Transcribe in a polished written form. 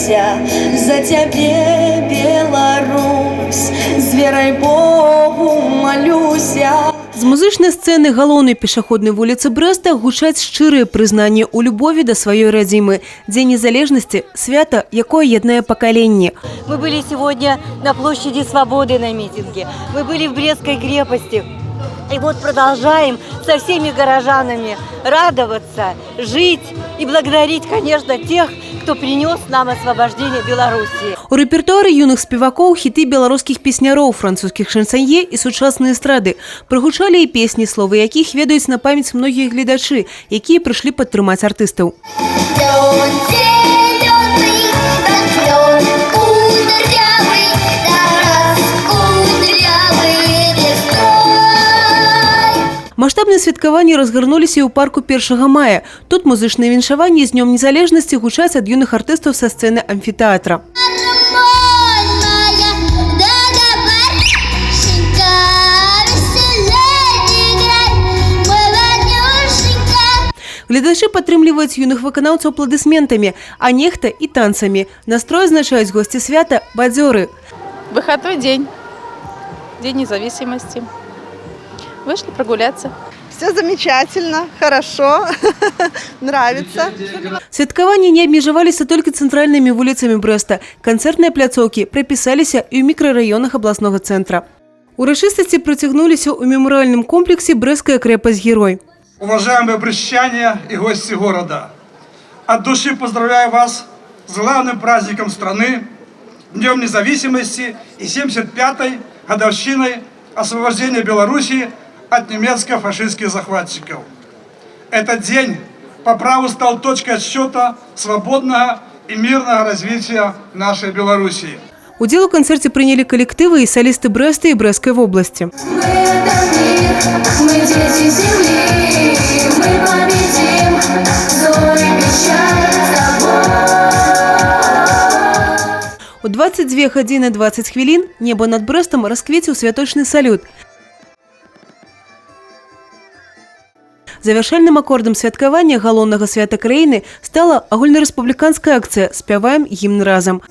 молюся за тебе, Беларусь, з верой Богу молюся. З музычнай сцэны галоўнай пешаходнай вуліцы Брэста гучаць шчырыя прызнанні ў любові да сваёй радзімы. Дзень незалежнасці – свята, якое яднае пакаленні. Мы были сегодня на площади Свободы на митинге. Мы были в Брестской крепости. И вот продолжаем со всеми горожанами радоваться, жить и благодарить, конечно, тех, кто принес нам освобождение Беларуси. У рэпертуары юных спевакоў хіты беларускіх песняроў, французскіх шансонье і сучаснай эстрады. Прагучалі і песні, словы якіх ведаюць на памяць многія гледачы, якія прыйшлі падтрымаць артыстаў. Маштабныя святкаванні разгарнуліся і ў парку 1 мая. Тут музычныя віншаванні з Днём незалежнасці гучаць ад юных артыстаў са сцэны амфітэатра. Гледачы падтрымліваюць юных выканаўцаў апладысментамі, а нехта і танцамі. Настрой азначаюць госці свята бадзёры. Выходной день, День независимости. Вышли прогуляться. Все замечательно, хорошо, нравится. Святкаванні не абмежаваліся толькі цэнтральнымі вуліцамі Брэста. Канцэртныя пляцоўкі прапісаліся і ў мікрараёнах абласнога цэнтра. Урачыстасці працягнуліся ў мемарыяльным комплексе «Брестская крепость-герой». Уважаемые брестчане и гости города, от души поздравляю вас с главным праздником страны, Днем независимости и 75-й годовщиной освобождения Беларуси от немецко-фашистских захватчиков. Этот день по праву стал точкой отсчета свободного и мирного развития нашей Беларуси. Удзел у канцэрце прынялі калектывы і салісты Брэста і Брэсцкай вобласці. У 22 гадзіны 20 хвілін неба над Брэстам расквеціў святочны салют. Завяршальным акордам святкавання галоўнага свята краіны стала агульнарэспубліканская акцыя «Спяваем гімн разам».